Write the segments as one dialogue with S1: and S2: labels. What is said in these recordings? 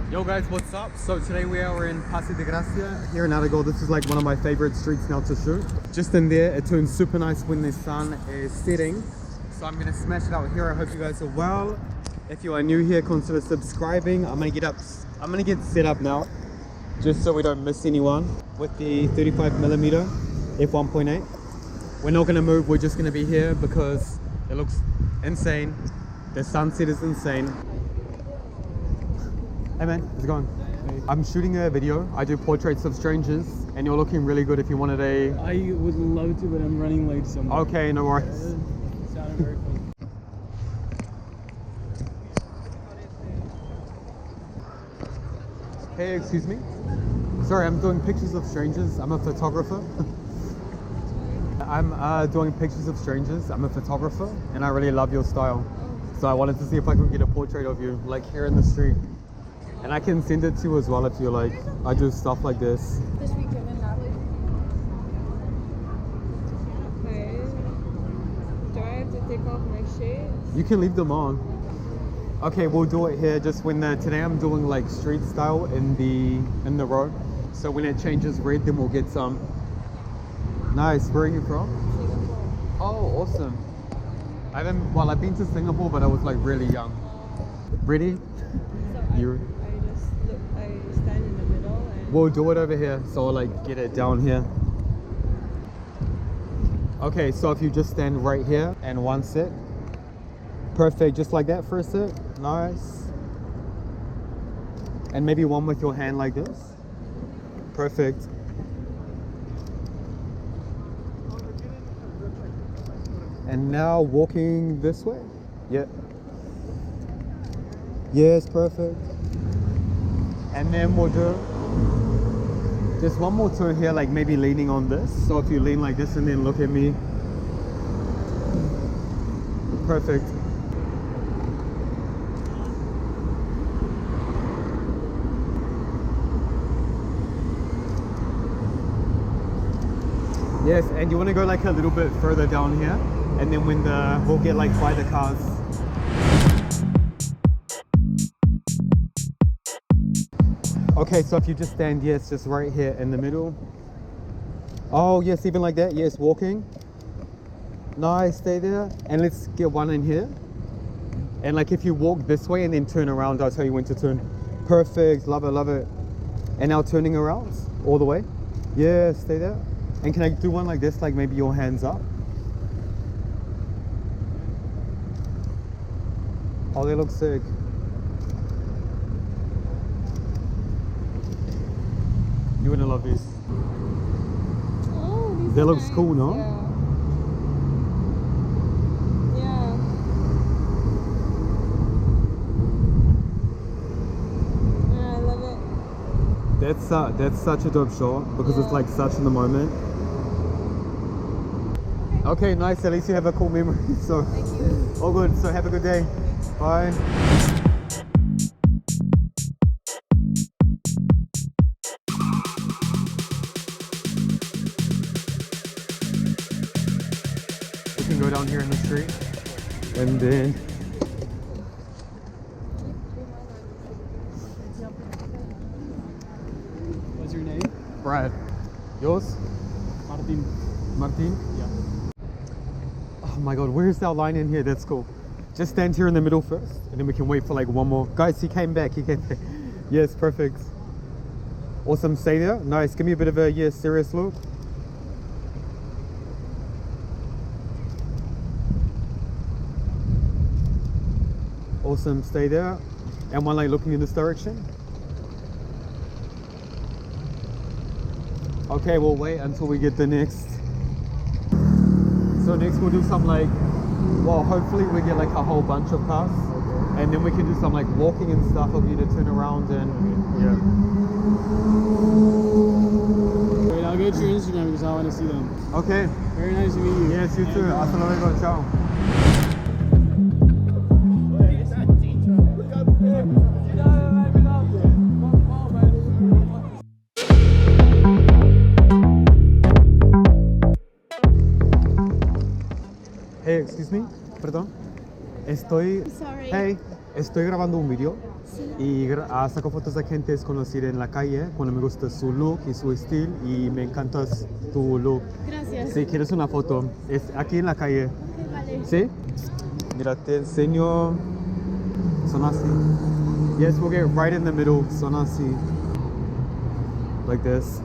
S1: Yo guys, what's up? So today we are in Paseo de Gracia here in Aragon. This is like one of my favorite streets now to shoot. Just in there, it turns super nice when the sun is setting. So I'm gonna smash it out here. I hope you guys are well. If you are new here, consider subscribing. I'm gonna get set up now, just so we don't miss anyone with the 35mm f1.8. We're not gonna move. We're just gonna be here because it looks insane. The sunset is insane. Hey man, how's it going? Hey. I'm shooting a video. I do portraits of strangers, and you're looking really good if you wanted a...
S2: I would love to, but I'm running late somewhere.
S1: Okay, no worries.
S2: It sounded very fun.
S1: Hey, excuse me? Sorry, I'm doing pictures of strangers. I'm a photographer. I'm doing pictures of strangers. I'm a photographer, and I really love your style. So I wanted to see if I could get a portrait of you, like here in the street. And I can send it to you as well if you like. I do stuff like this.
S3: This weekend in Natalie. Okay. Do I have to take off my shades?
S1: You can leave them on. Okay, we'll do it here just when today I'm doing like street style in the road. So when it changes red, then we'll get some. Nice. Where are you from?
S3: Singapore.
S1: Oh, awesome. I've been to Singapore, but I was like really young. Ready?
S3: So I stand in the middle and...
S1: We'll do it over here, so I'll like get it down here. Okay, so if you just stand right here and one set. Perfect, just like that for a set. Nice. And maybe one with your hand like this. Perfect. And now walking this way. Yep. Yes, perfect. And then we'll do just one more turn here, like maybe leaning on this. So if you lean like this and then look at me. Perfect. Yes, and you want to go like a little bit further down here, and then when we'll get like by the cars. Okay, so if you just stand, yes, just right here in the middle. Oh yes, even like that. Yes, walking. Nice, stay there, and let's get one in here. And like if you walk this way and then turn around, I'll tell you when to turn. Perfect, love it, love it. And now turning around all the way. Yeah, stay there. And can I do one like this, like maybe your hands up? Oh, they look sick. You're gonna love these.
S3: Oh, these
S1: That
S3: are
S1: looks
S3: nice.
S1: cool, no?
S3: Yeah. Yeah, I love it.
S1: That's such a dope shot because it's like such in the moment. Okay, nice. At least you have a cool memory. So,
S3: Thank you.
S1: all good. So have a good day. Bye. We can go down here in the street, and then.
S2: What's your name?
S1: Brad. Yours?
S2: Martin.
S1: Martin?
S2: Yeah.
S1: Oh my god, where's our line in here? That's cool. Just stand here in the middle first, and then we can wait for like one more. Guys, he came back. Yes, perfect. Awesome, stay there. Nice, give me a bit of a serious look. Awesome, stay there. And one like looking in this direction. Okay, we'll wait until we get the next. So next we'll do some like, well, hopefully we get like a whole bunch of cars. Okay. And then we can do some like walking and stuff of you to turn around and yeah.
S2: Wait, I'll get your Instagram because I want to see them.
S1: Okay.
S2: Very nice to meet you.
S1: Yes, you too. Hasta luego, ciao. Hey, excuse me, perdón.
S3: Sorry.
S1: Hey, estoy grabando un video. Y saco fotos de gente desconocida en la calle cuando me gusta su look y su estilo y me encanta tu look.
S3: Gracias.
S1: Si quieres una foto, es aquí en la calle.
S3: Ok, vale.
S1: ¿Sí? Mira, te enseño. Son así. Yes, we'll get right in the middle. Son así. Like this.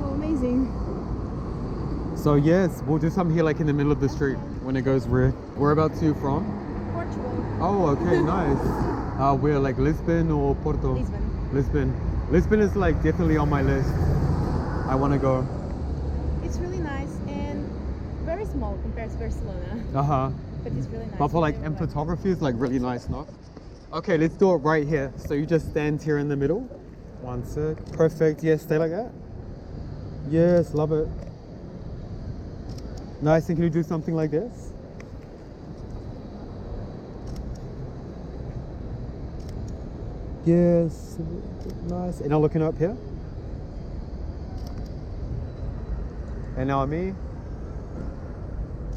S3: Oh, amazing.
S1: So yes, we'll do some here like in the middle of the street when it goes red. Whereabouts you from?
S3: Portugal.
S1: Oh, okay, nice. We're like Lisbon or Porto?
S3: Lisbon.
S1: Lisbon is like definitely on my list. I want to go.
S3: It's really nice and very small compared to Barcelona.
S1: Uh-huh.
S3: But it's really nice.
S1: But for like
S3: Very
S1: in
S3: relaxed.
S1: photography, it's like really nice, no? Okay, let's do it right here. So you just stand here in the middle. One sec. Perfect. Yes, stay like that. Yes, love it. Nice. And can you do something like this? Yes. Nice. And now looking up here. And now me.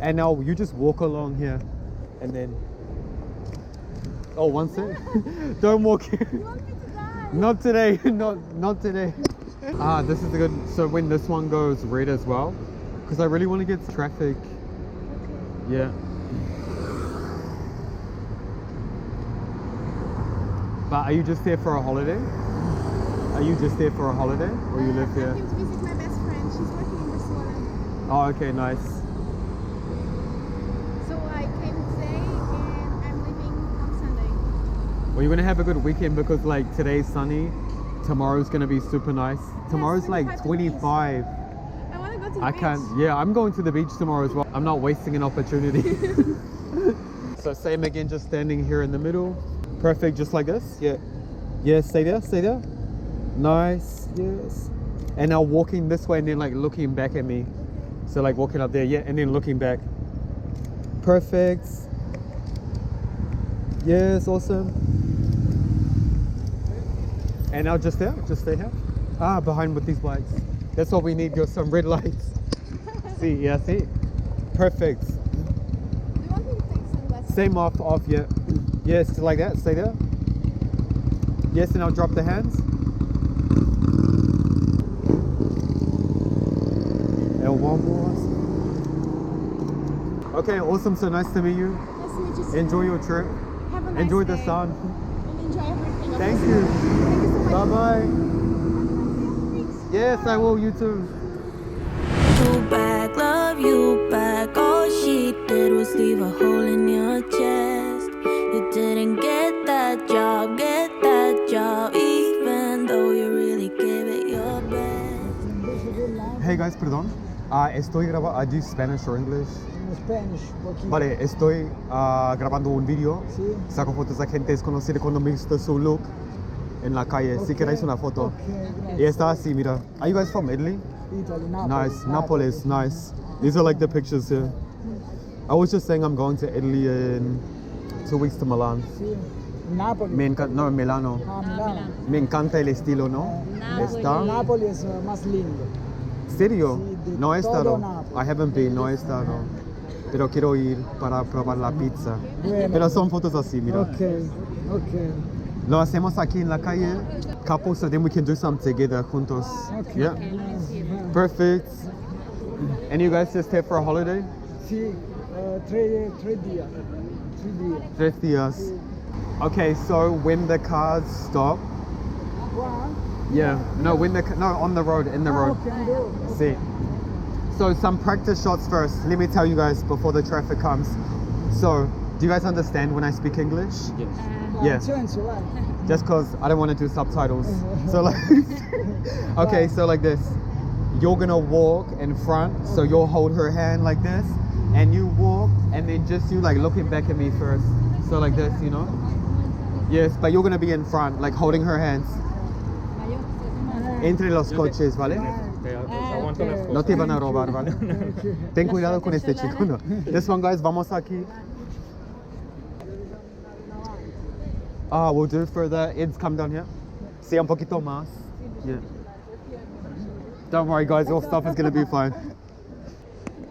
S1: And now you just walk along here. And then. Oh, one sec. Don't walk here.
S3: You want me to die?
S1: Not today. Not today. This is good. So when this one goes red as well, because I really want to get traffic. Yeah. But are you just here for a holiday? Are you just here for a holiday, or you live here?
S3: I came to visit my best friend. She's working in Barcelona.
S1: Oh, okay, nice.
S3: So I came today and I'm leaving on Sunday.
S1: Well, you're gonna have a good weekend because like today's sunny, tomorrow's gonna be super nice. Tomorrow's like
S3: 25
S1: 25.
S3: I want to go to the
S1: I
S3: beach.
S1: can't. Yeah, I'm going to the beach tomorrow as well. I'm not wasting an opportunity. So same again, just standing here in the middle. Perfect, just like this. Yeah. Yeah, stay there, stay there. Nice, yes. And now walking this way and then like looking back at me. So like walking up there, yeah, and then looking back. Perfect. Yes, awesome. And now just there, just stay here. Behind with these lights. That's what we need, got some red lights. See, yeah, see? Perfect.
S3: Do you want me to take sunglasses?
S1: Same off, yeah. Yes, like that, stay there. Yes, and I'll drop the hands. And one more. Okay, awesome, so nice to meet you.
S3: Nice to meet you too.
S1: Enjoy your trip.
S3: Have a nice
S1: Enjoy the
S3: day.
S1: sun.
S3: And enjoy everything.
S1: Thank you.
S3: Thank you so much.
S1: Bye-bye.
S3: Thanks.
S1: Yes, I will, you too.
S4: You back, love you back. All she did was leave a hole in your chest. You didn't get that job, even though you really gave it your best.
S1: Hey guys, perdón. Estoy grabando. I do Spanish or English?
S5: Spanish, poquito.
S1: Vale, estoy grabando un video.
S5: Sí.
S1: Saco fotos de gente desconocida cuando me gusta su look en la calle. Si
S5: Ok.
S1: queréis una foto.
S5: Okay,
S1: Y está así, mira. Are you guys from Italy?
S5: Italy, Napoli.
S1: Nice. Napolis, nice. These are like the pictures here. I was just saying I'm going to Italy in 2 weeks to Milan.
S5: Sí. Napoli.
S1: Me encanta, no, Milano.
S5: Milano.
S1: Me encanta el estilo, ¿no? Está.
S5: Napoli es más lindo.
S1: ¿Serio?
S5: Sí, de
S1: No he
S5: todo
S1: estado.
S5: Nápoles.
S1: I haven't been, no he estado. Pero quiero ir para probar la pizza.
S5: Bueno.
S1: Pero son fotos así, mira.
S5: Okay.
S1: Lo hacemos aquí en la calle. Couple, so then we can do some together, juntos.
S5: Okay.
S1: Yeah. Perfect. And you guys just here for a holiday?
S5: Sí, 3 días. 3 días.
S1: 3 días. Okay, so when the cars stop,
S5: One.
S1: yeah, no, on the road, in the road.
S5: Okay, go.
S1: See. So some practice shots first. Let me tell you guys before the traffic comes. So, do you guys understand when I speak English?
S2: Yes.
S1: Yeah.
S5: Censo, vai.
S1: Just cause I don't want to do subtitles. So like, okay, so like this. You're gonna walk in front, so you'll hold her hand like this, and you walk, and then just you like looking back at me first. So like this, you know? Yes, but you're gonna be in front, like holding her hands. Entre los coches, ¿vale? No te van a robar, ¿vale? Ten cuidado con este chico, ¿no? This one, guys, vamos aquí. We'll do it for the Ids, come down here. Sí, un poquito más. Yeah. Don't worry, guys, your stuff is gonna be fine.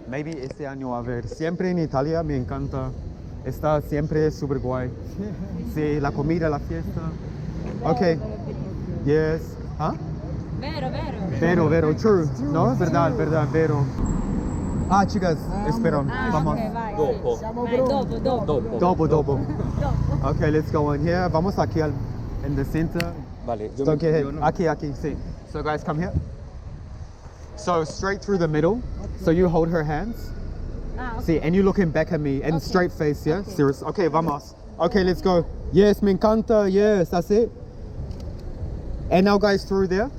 S1: Maybe este año, a ver, siempre en Italia me encanta está siempre súper guay. Sí, la comida, la fiesta. Ok. Yes. ¿Ah? Vero, true. No, verdad, vero. Ah, chicas, espero. Vamos.
S5: Siamo pronti.
S1: Dopo. Okay, let's go in here. Vamos aquí in the center.
S6: Vale, yo
S1: So,
S6: me
S1: okay,
S6: yo no-
S1: aquí, see. So guys, come here. So straight through the middle. So you hold her hands. See, and you looking back at me and straight face, yeah? Serious. Okay, vamos. Okay, let's go. Yes, me encanta. Yes, that's it. And now guys, through there.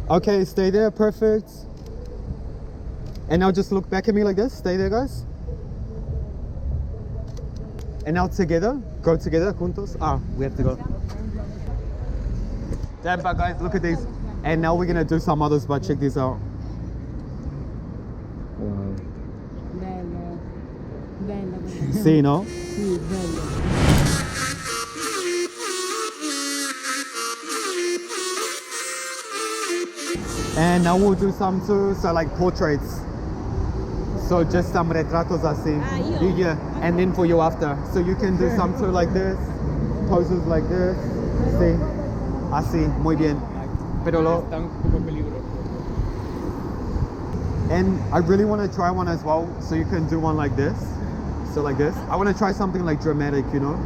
S1: Okay, stay there, perfect. And now just look back at me like this. Stay there, guys. And now together, go together, juntos. Ah, we have to go. Damn, but guys, look at these. And now we're gonna do some others, but check these out.
S2: Bello.
S1: See, no?
S2: Sì, bello.
S1: And now we'll do some too, so like portraits. So just some retratos así. Yeah, and then for you after. So you can do some too like this, poses like this. See, así, muy bien. Pero lo,
S6: Está un poco peligroso.
S1: and I really want to try one as well, so you can do one like this. So like this. I want to try something like dramatic, you know?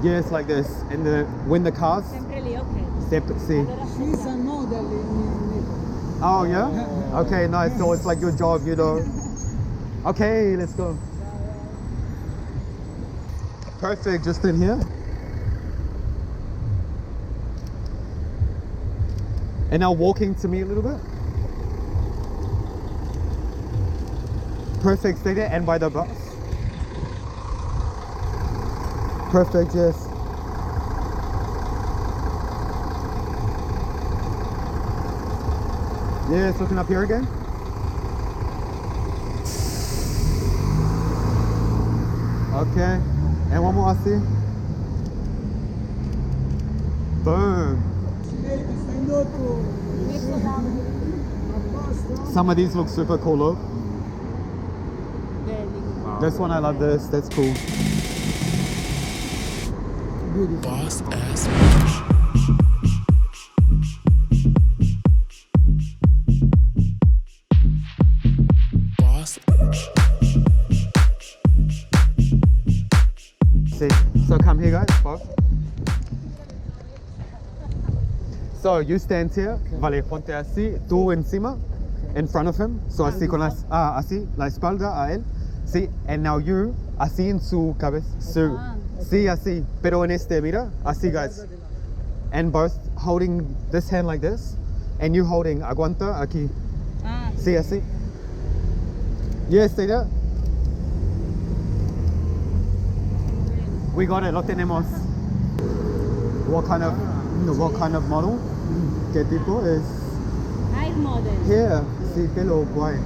S1: Yes, like this. And when the cars. See.
S5: She's a model in
S1: Oh yeah? Okay, nice. So it's like your job, you know. Okay, let's go. Perfect, just in here. And now walking to me a little bit. Perfect, stay there and by the bus. Perfect, yes. Yes, looking up here again. Okay, and one more I see. Boom. Some of these look super cool, look. This one, I love this, that's cool.
S7: Boss ass. Boss.
S1: See, so come here guys, Bob. So you stand here, vale, ponte así, tú encima, in front of him. So así con las, así, la espalda a él. Sí, and now you, así en su cabeza, sí, así, pero en este, mira, así guys. And both holding this hand like this, and you holding, aguanta, aquí. Sí, así. Yes, stay there. We got it, lo tenemos. What kind of model? ¿Qué tipo es? Here, sí, pelo guay.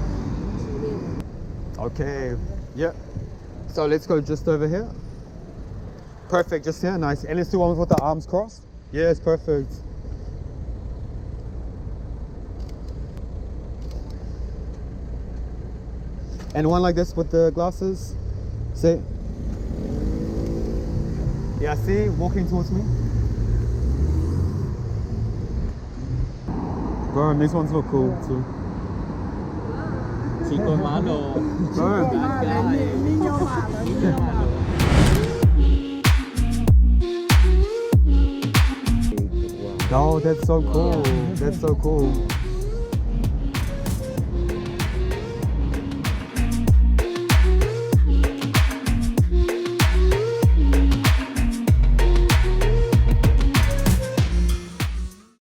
S1: Okay, yeah. So let's go just over here. Perfect, just here, nice. And let's do one with the arms crossed. Yes, perfect. And one like this with the glasses. See? Yeah, see, walking towards me. Burn, these ones look cool too.
S6: Chico malo.
S1: Burn.
S5: niño malo.
S1: Oh, that's so cool. That's so cool.